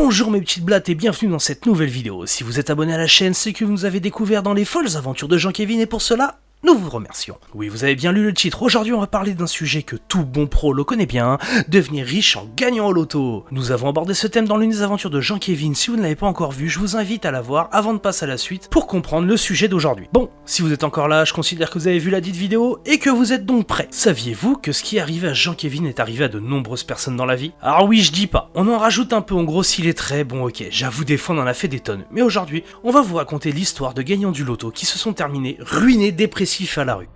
Bonjour mes petites blattes et bienvenue dans cette nouvelle vidéo. Si vous êtes abonné à la chaîne, c'est que vous nous avez découvert dans les folles aventures de Jean-Kevin et pour cela, nous vous remercions. Oui, vous avez bien lu le titre, aujourd'hui on va parler d'un sujet que tout bon pro le connaît bien, devenir riche en gagnant au loto. Nous avons abordé ce thème dans l'une des aventures de Jean-Kevin, si vous ne l'avez pas encore vu, je vous invite à la voir avant de passer à la suite pour comprendre le sujet d'aujourd'hui. Bon, si vous êtes encore là, je considère que vous avez vu la dite vidéo et que vous êtes donc prêts. Saviez-vous que ce qui est arrivé à Jean-Kevin est arrivé à de nombreuses personnes dans la vie? Alors oui, je dis pas, on en rajoute un peu, on grossit les traits, bon ok, j'avoue des fois on en a fait des tonnes, mais aujourd'hui, on va vous raconter l'histoire de gagnants du loto qui se sont terminés ruinés, dépressifs à la rue.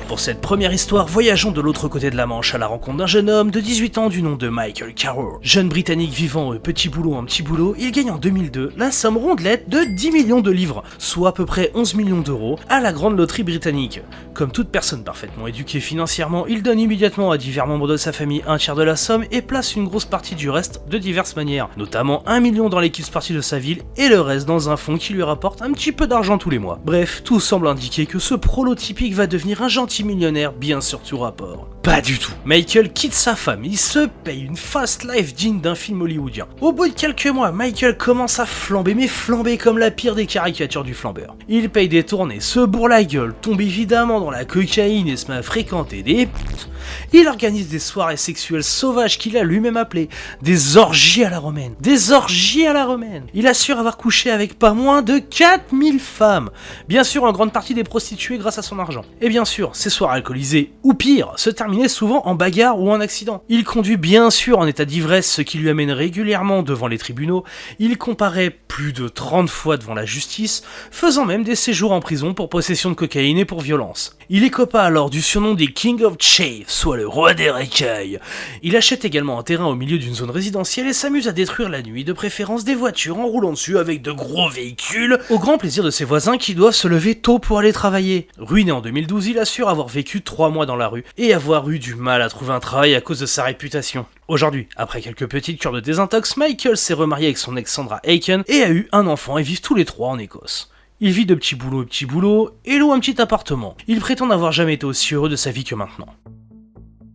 Pour cette première histoire, voyageons de l'autre côté de la Manche à la rencontre d'un jeune homme de 18 ans du nom de Michael Carroll. Jeune britannique vivant petit boulot en petit boulot, il gagne en 2002 la somme rondelette de 10 millions de livres, soit à peu près 11 millions d'euros, à la grande loterie britannique. Comme toute personne parfaitement éduquée financièrement, il donne immédiatement à divers membres de sa famille un tiers de la somme et place une grosse partie du reste de diverses manières, notamment 1 million dans l'équipe sportive de sa ville et le reste dans un fonds qui lui rapporte un petit peu d'argent tous les mois. Bref, tout semble indiquer que ce prolo typique va devenir un gentil millionnaire, bien sûr tout rapport. Pas du tout. Michael quitte sa femme, il se paye une fast life digne d'un film hollywoodien. Au bout de quelques mois, Michael commence à flamber, mais flamber comme la pire des caricatures du flambeur. Il paye des tournées, se bourre la gueule, tombe évidemment dans la cocaïne et se met à fréquenter des putes. Il organise des soirées sexuelles sauvages qu'il a lui-même appelées des orgies à la romaine. Des orgies à la romaine. Il assure avoir couché avec pas moins de 4000 femmes. Bien sûr, en grande partie des prostituées grâce à son argent. Et bien sûr, ces soirées alcoolisées, ou pire, se terminaient souvent en bagarre ou en accident. Il conduit bien sûr en état d'ivresse, ce qui lui amène régulièrement devant les tribunaux. Il comparaît plus de 30 fois devant la justice, faisant même des séjours en prison pour possession de cocaïne et pour violence. Il écopa alors du surnom des King of Chaves, soit le roi des racailles. Il achète également un terrain au milieu d'une zone résidentielle et s'amuse à détruire la nuit, de préférence des voitures en roulant dessus avec de gros véhicules, au grand plaisir de ses voisins qui doivent se lever tôt pour aller travailler. Ruiné en 2012, il assure avoir vécu 3 mois dans la rue et avoir eu du mal à trouver un travail à cause de sa réputation. Aujourd'hui, après quelques petites cures de désintox, Michael s'est remarié avec son ex Sandra Aiken et a eu un enfant et vivent tous les trois en Écosse. Il vit de petit boulot et loue un petit appartement. Il prétend n'avoir jamais été aussi heureux de sa vie que maintenant.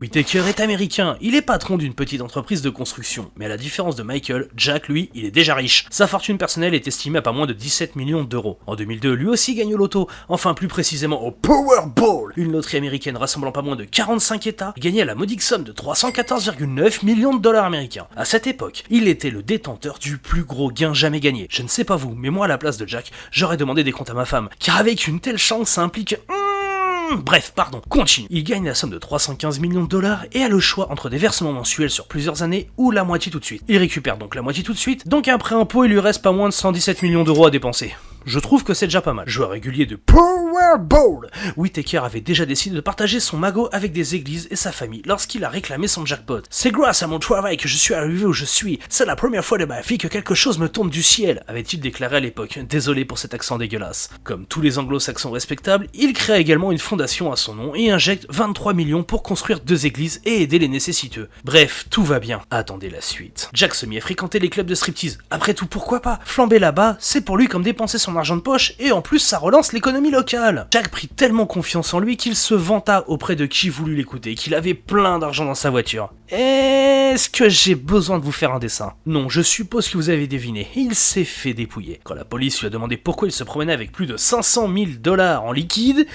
Whittaker est américain, il est patron d'une petite entreprise de construction, mais à la différence de Michael, Jack, lui, il est déjà riche. Sa fortune personnelle est estimée à pas moins de 17 millions d'euros. En 2002, lui aussi gagne au loto, enfin plus précisément au Powerball, une loterie américaine rassemblant pas moins de 45 états, gagnée à la modique somme de 314,9 millions de dollars américains. À cette époque, il était le détenteur du plus gros gain jamais gagné. Je ne sais pas vous, mais moi à la place de Jack, j'aurais demandé des comptes à ma femme, car avec une telle chance, ça implique... Bref, pardon, continue. Il gagne la somme de 315 millions de dollars et a le choix entre des versements mensuels sur plusieurs années ou la moitié tout de suite. Il récupère donc la moitié tout de suite, donc après impôt il lui reste pas moins de 117 millions d'euros à dépenser. Je trouve que c'est déjà pas mal. Joueur régulier de Powerball, Whittaker avait déjà décidé de partager son magot avec des églises et sa famille lorsqu'il a réclamé son jackpot. C'est grâce à mon travail que je suis arrivé où je suis. C'est la première fois de ma vie que quelque chose me tombe du ciel, avait-il déclaré à l'époque. Désolé pour cet accent dégueulasse. Comme tous les anglo-saxons respectables, il crée également une fondation à son nom et injecte 23 millions pour construire 2 églises et aider les nécessiteux. Bref, tout va bien. Attendez la suite. Jack se mit à fréquenter les clubs de striptease. Après tout, pourquoi pas? Flamber là-bas, c'est pour lui comme dépenser son argent de poche et en plus ça relance l'économie locale. Jack prit tellement confiance en lui qu'il se vanta auprès de qui voulut l'écouter, qu'il avait plein d'argent dans sa voiture. Est-ce que j'ai besoin de vous faire un dessin? Non, je suppose que vous avez deviné. Il s'est fait dépouiller. Quand la police lui a demandé pourquoi il se promenait avec plus de 500 000 dollars en liquide,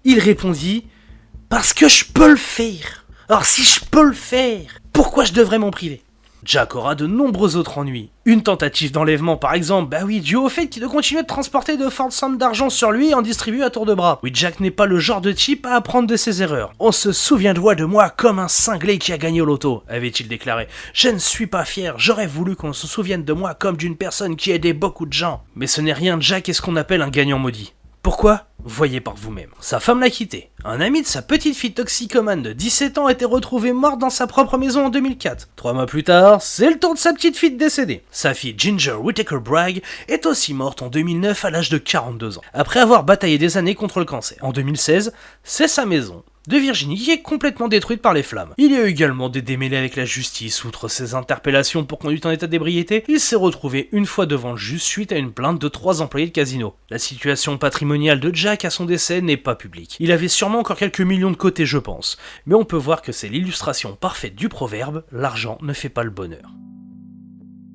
il répondit « Parce que je peux le faire. Alors si je peux le faire, pourquoi je devrais m'en priver ?» Jack aura de nombreux autres ennuis. Une tentative d'enlèvement par exemple, bah oui, dû au fait qu'il de continuer de transporter de fortes sommes d'argent sur lui et en distribuer à tour de bras. Oui, Jack n'est pas le genre de type à apprendre de ses erreurs. On se souviendra de moi comme un cinglé qui a gagné au loto, avait-il déclaré. Je ne suis pas fier, j'aurais voulu qu'on se souvienne de moi comme d'une personne qui aidait beaucoup de gens. Mais ce n'est rien, Jack est ce qu'on appelle un gagnant maudit. Pourquoi? Voyez par vous-même. Sa femme l'a quitté. Un ami de sa petite fille toxicomane de 17 ans a été retrouvé morte dans sa propre maison en 2004. 3 mois plus tard, c'est le tour de sa petite fille de décéder. Sa fille Ginger Whittaker Bragg est aussi morte en 2009 à l'âge de 42 ans, après avoir bataillé des années contre le cancer. En 2016, c'est sa maison de Virginie qui est complètement détruite par les flammes. Il y a eu également des démêlés avec la justice. Outre ses interpellations pour conduite en état d'ébriété, il s'est retrouvé une fois devant le juge suite à une plainte de 3 employés de casino. La situation patrimoniale de Jack à son décès n'est pas publique. Il avait sûrement encore quelques millions de côté, je pense, mais on peut voir que c'est l'illustration parfaite du proverbe « l'argent ne fait pas le bonheur ».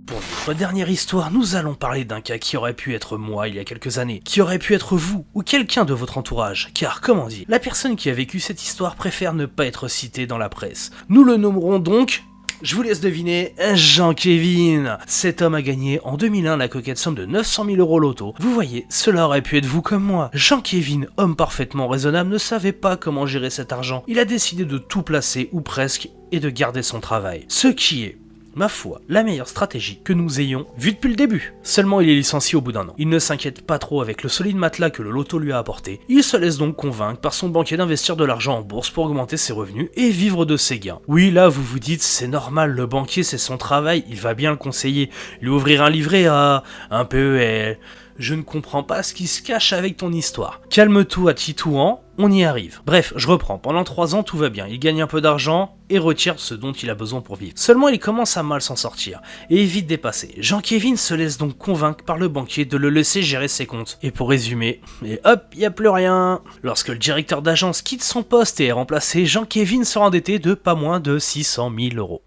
Pour notre dernière histoire, nous allons parler d'un cas qui aurait pu être moi il y a quelques années, qui aurait pu être vous ou quelqu'un de votre entourage, car comme on dit, la personne qui a vécu cette histoire préfère ne pas être citée dans la presse. Nous le nommerons donc... Je vous laisse deviner, Jean-Kévin. Cet homme a gagné en 2001 la coquette somme de 900 000 € loto. Vous voyez, cela aurait pu être vous comme moi. Jean-Kévin, homme parfaitement raisonnable, ne savait pas comment gérer cet argent. Il a décidé de tout placer, ou presque, et de garder son travail. Ce qui est, ma foi, la meilleure stratégie que nous ayons vue depuis le début. Seulement il est licencié au bout d'un an. Il ne s'inquiète pas trop avec le solide matelas que le loto lui a apporté. Il se laisse donc convaincre par son banquier d'investir de l'argent en bourse pour augmenter ses revenus et vivre de ses gains. Oui, là vous vous dites, c'est normal, le banquier c'est son travail, il va bien le conseiller, lui ouvrir un livret A, un PEL... Je ne comprends pas ce qui se cache avec ton histoire. Calme-toi, Titouan, on y arrive. Bref, je reprends. Pendant 3 ans, tout va bien. Il gagne un peu d'argent et retire ce dont il a besoin pour vivre. Seulement, il commence à mal s'en sortir et est vite dépassé. Jean-Kévin se laisse donc convaincre par le banquier de le laisser gérer ses comptes. Et pour résumer, et hop, y a plus rien. Lorsque le directeur d'agence quitte son poste et est remplacé, Jean-Kévin sera endetté de pas moins de 600 000 €.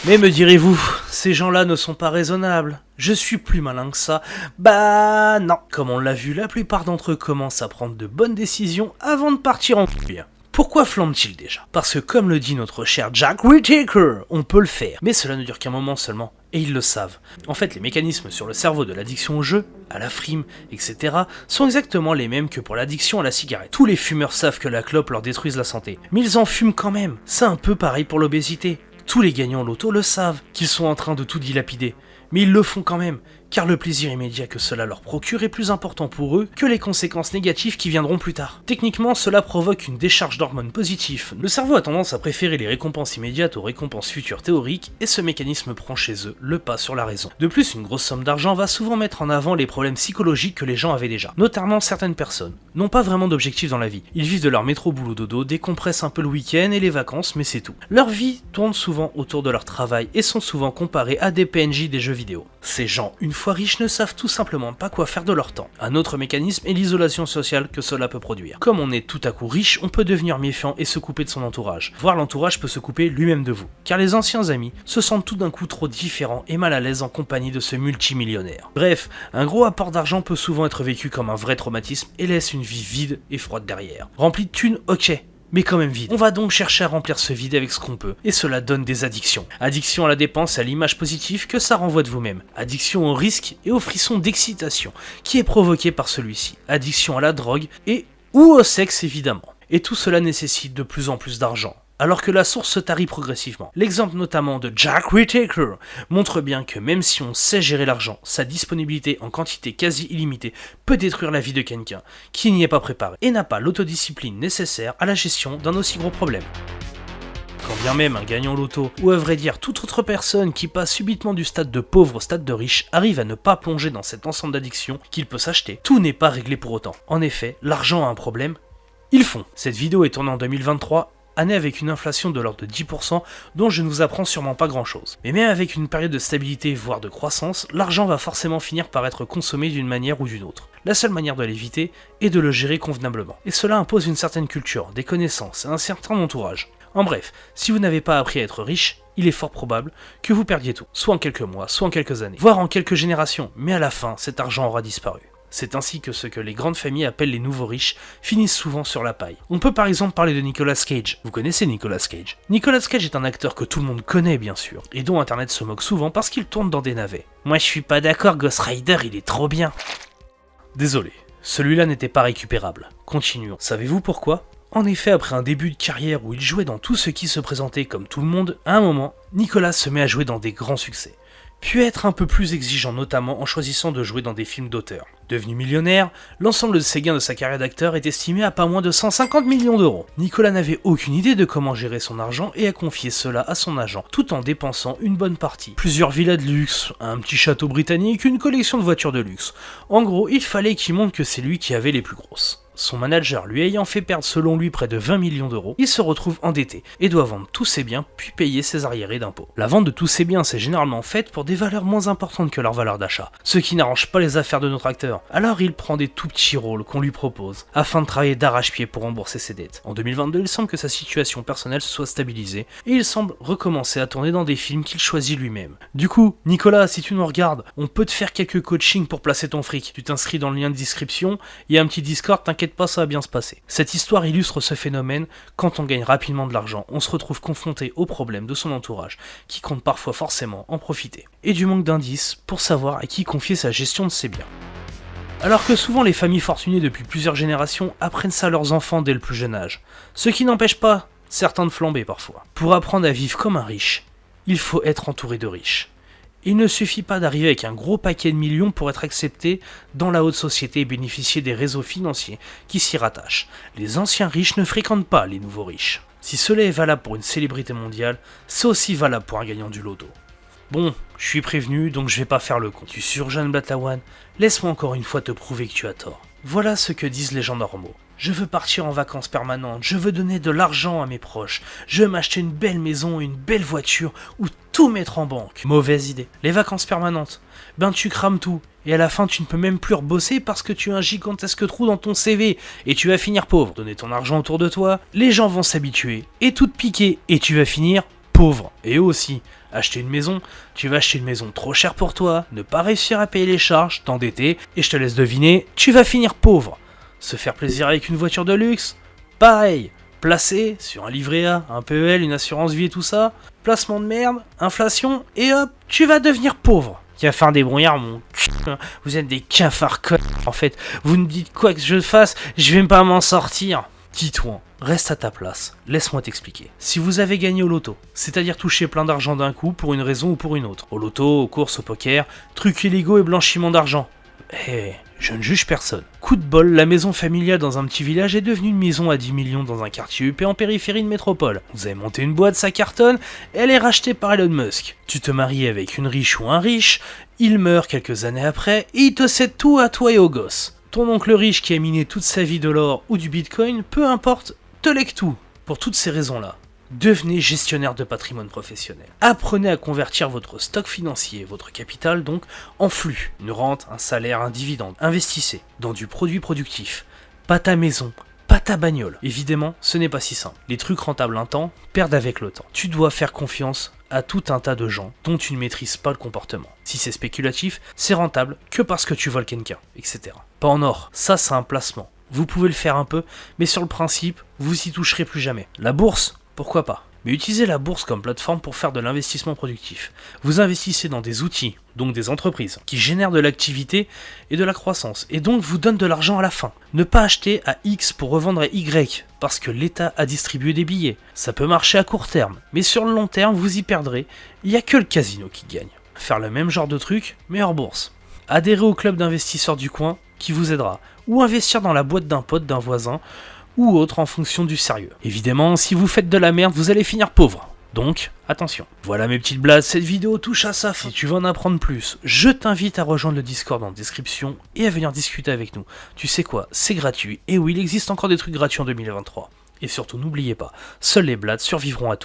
Mais me direz-vous, ces gens-là ne sont pas raisonnables. Je suis plus malin que ça. Bah non. Comme on l'a vu, la plupart d'entre eux commencent à prendre de bonnes décisions avant de partir en couille. Pourquoi flambent-ils déjà? Parce que comme le dit notre cher Jack Whittaker, on peut le faire. Mais cela ne dure qu'un moment seulement, et ils le savent. En fait, les mécanismes sur le cerveau de l'addiction au jeu, à la frime, etc. sont exactement les mêmes que pour l'addiction à la cigarette. Tous les fumeurs savent que la clope leur détruise la santé. Mais ils en fument quand même. C'est un peu pareil pour l'obésité. Tous les gagnants loto le savent, qu'ils sont en train de tout dilapider. Mais ils le font quand même, car le plaisir immédiat que cela leur procure est plus important pour eux que les conséquences négatives qui viendront plus tard. Techniquement, cela provoque une décharge d'hormones positives. Le cerveau a tendance à préférer les récompenses immédiates aux récompenses futures théoriques, et ce mécanisme prend chez eux le pas sur la raison. De plus, une grosse somme d'argent va souvent mettre en avant les problèmes psychologiques que les gens avaient déjà. Notamment certaines personnes n'ont pas vraiment d'objectifs dans la vie. Ils vivent de leur métro boulot dodo, décompressent un peu le week-end et les vacances, mais c'est tout. Leur vie tourne souvent autour de leur travail et sont souvent comparés à des PNJ des jeux vidéo. Ces gens, une fois riches, ne savent tout simplement pas quoi faire de leur temps. Un autre mécanisme est l'isolation sociale que cela peut produire. Comme on est tout à coup riche, on peut devenir méfiant et se couper de son entourage. Voire l'entourage peut se couper lui-même de vous. Car les anciens amis se sentent tout d'un coup trop différents et mal à l'aise en compagnie de ce multimillionnaire. Bref, un gros apport d'argent peut souvent être vécu comme un vrai traumatisme et laisse une vie vide et froide derrière. Rempli de thunes, ok, mais quand même vide. On va donc chercher à remplir ce vide avec ce qu'on peut, et cela donne des addictions. Addiction à la dépense et à l'image positive que ça renvoie de vous-même. Addiction au risque et au frisson d'excitation, qui est provoqué par celui-ci. Addiction à la drogue et ou au sexe évidemment. Et tout cela nécessite de plus en plus d'argent, alors que la source se tarit progressivement. L'exemple notamment de Jack Whittaker montre bien que même si on sait gérer l'argent, sa disponibilité en quantité quasi illimitée peut détruire la vie de quelqu'un qui n'y est pas préparé et n'a pas l'autodiscipline nécessaire à la gestion d'un aussi gros problème. Quand bien même un gagnant loto, ou à vrai dire toute autre personne qui passe subitement du stade de pauvre au stade de riche, arrive à ne pas plonger dans cet ensemble d'addictions qu'il peut s'acheter, tout n'est pas réglé pour autant. En effet, l'argent a un problème, ils font. Cette vidéo est tournée en 2023, année avec une inflation de l'ordre de 10%, dont je ne vous apprends sûrement pas grand chose. Mais même avec une période de stabilité, voire de croissance, l'argent va forcément finir par être consommé d'une manière ou d'une autre. La seule manière de l'éviter est de le gérer convenablement. Et cela impose une certaine culture, des connaissances et un certain entourage. En bref, si vous n'avez pas appris à être riche, il est fort probable que vous perdiez tout, soit en quelques mois, soit en quelques années, voire en quelques générations, mais à la fin, cet argent aura disparu. C'est ainsi que ce que les grandes familles appellent les nouveaux riches finissent souvent sur la paille. On peut par exemple parler de Nicolas Cage. Vous connaissez Nicolas Cage? Nicolas Cage est un acteur que tout le monde connaît bien sûr, et dont internet se moque souvent parce qu'il tourne dans des navets. Moi je suis pas d'accord, Ghost Rider il est trop bien. Désolé, celui-là n'était pas récupérable. Continuons. Savez-vous pourquoi? En effet, après un début de carrière où il jouait dans tout ce qui se présentait comme tout le monde, à un moment, Nicolas se met à jouer dans des grands succès. Puis être un peu plus exigeant, notamment en choisissant de jouer dans des films d'auteur. Devenu millionnaire, l'ensemble de ses gains de sa carrière d'acteur est estimé à pas moins de 150 millions d'euros. Nicolas n'avait aucune idée de comment gérer son argent et a confié cela à son agent, tout en dépensant une bonne partie. Plusieurs villas de luxe, un petit château britannique, une collection de voitures de luxe. En gros, il fallait qu'il montre que c'est lui qui avait les plus grosses. son manager lui ayant fait perdre selon lui près de 20 millions d'euros, il se retrouve endetté et doit vendre tous ses biens puis payer ses arriérés d'impôts. La vente de tous ses biens s'est généralement faite pour des valeurs moins importantes que leur valeur d'achat, ce qui n'arrange pas les affaires de notre acteur. Alors il prend des tout petits rôles qu'on lui propose, afin de travailler d'arrache-pied pour rembourser ses dettes. En 2022, il semble que sa situation personnelle se soit stabilisée, et il semble recommencer à tourner dans des films qu'il choisit lui-même. Du coup, Nicolas, si tu nous regardes, on peut te faire quelques coachings pour placer ton fric. Tu t'inscris dans le lien de description, il y a un petit Discord, t'inquiète pas, ça va bien se passer. Cette histoire illustre ce phénomène. Quand on gagne rapidement de l'argent, on se retrouve confronté aux problèmes de son entourage, qui compte parfois forcément en profiter. Et du manque d'indices pour savoir à qui confier sa gestion de ses biens. Alors que souvent les familles fortunées depuis plusieurs générations apprennent ça à leurs enfants dès le plus jeune âge, ce qui n'empêche pas certains de flamber parfois. Pour apprendre à vivre comme un riche, il faut être entouré de riches. Il ne suffit pas d'arriver avec un gros paquet de millions pour être accepté dans la haute société et bénéficier des réseaux financiers qui s'y rattachent. Les anciens riches ne fréquentent pas les nouveaux riches. Si cela est valable pour une célébrité mondiale, c'est aussi valable pour un gagnant du loto. Bon, je suis prévenu, donc je vais pas faire le con. Tu sur Jeanne Blatawan, laisse-moi encore une fois te prouver que tu as tort. Voilà ce que disent les gens normaux. Je veux partir en vacances permanentes, je veux donner de l'argent à mes proches, je veux m'acheter une belle maison, une belle voiture, ou tout mettre en banque. Mauvaise idée. Les vacances permanentes, ben tu crames tout, et à la fin tu ne peux même plus rebosser parce que tu as un gigantesque trou dans ton CV, et tu vas finir pauvre. Donner ton argent autour de toi, les gens vont s'habituer, et tout te piquer, et tu vas finir pauvre. Et eux aussi. Acheter une maison, tu vas acheter une maison trop chère pour toi, ne pas réussir à payer les charges, t'endetter, et je te laisse deviner, tu vas finir pauvre. Se faire plaisir avec une voiture de luxe, pareil, placé sur un livret A, un PEL, une assurance vie et tout ça, placement de merde, inflation, et hop, tu vas devenir pauvre. Cafard des brouillards, mon cul, vous êtes des cafards connes. En fait, vous me dites quoi que je fasse, je vais pas m'en sortir. Titouan, reste à ta place, laisse-moi t'expliquer. Si vous avez gagné au loto, c'est-à-dire touché plein d'argent d'un coup pour une raison ou pour une autre, au loto, aux courses, au poker, trucs illégaux et blanchiment d'argent, je ne juge personne. Coup de bol, la maison familiale dans un petit village est devenue une maison à 10 millions dans un quartier huppé en périphérie de métropole. Vous avez monté une boîte, ça cartonne, elle est rachetée par Elon Musk. Tu te maries avec une riche ou un riche, il meurt quelques années après et il te cède tout à toi et aux gosses. Ton oncle riche qui a miné toute sa vie de l'or ou du bitcoin, peu importe, te lègue tout. Pour toutes ces raisons-là, devenez gestionnaire de patrimoine professionnel. Apprenez à convertir votre stock financier, votre capital donc, en flux. Une rente, un salaire, un dividende. Investissez dans du produit productif. Pas ta maison, pas ta bagnole. Évidemment, ce n'est pas si simple. Les trucs rentables un temps perdent avec le temps. Tu dois faire confiance à tout un tas de gens dont tu ne maîtrises pas le comportement. Si c'est spéculatif, c'est rentable que parce que tu voles quelqu'un, etc. Pas en or, ça c'est un placement. Vous pouvez le faire un peu, mais sur le principe, vous y toucherez plus jamais. La bourse, pourquoi pas? Mais utilisez la bourse comme plateforme pour faire de l'investissement productif. Vous investissez dans des outils, donc des entreprises, qui génèrent de l'activité et de la croissance, et donc vous donnent de l'argent à la fin. Ne pas acheter à X pour revendre à Y, parce que l'État a distribué des billets. Ça peut marcher à court terme, mais sur le long terme, vous y perdrez. Il n'y a que le casino qui gagne. Faire le même genre de truc, mais hors bourse. Adhérez au club d'investisseurs du coin, qui vous aidera, ou investir dans la boîte d'un pote, d'un voisin, ou autre en fonction du sérieux. Évidemment, si vous faites de la merde, vous allez finir pauvre. Donc, attention. Voilà mes petites blagues, cette vidéo touche à sa fin. Si tu veux en apprendre plus, je t'invite à rejoindre le Discord en description et à venir discuter avec nous. Tu sais quoi, c'est gratuit, et oui, il existe encore des trucs gratuits en 2023. Et surtout, n'oubliez pas, seuls les blades survivront à tout.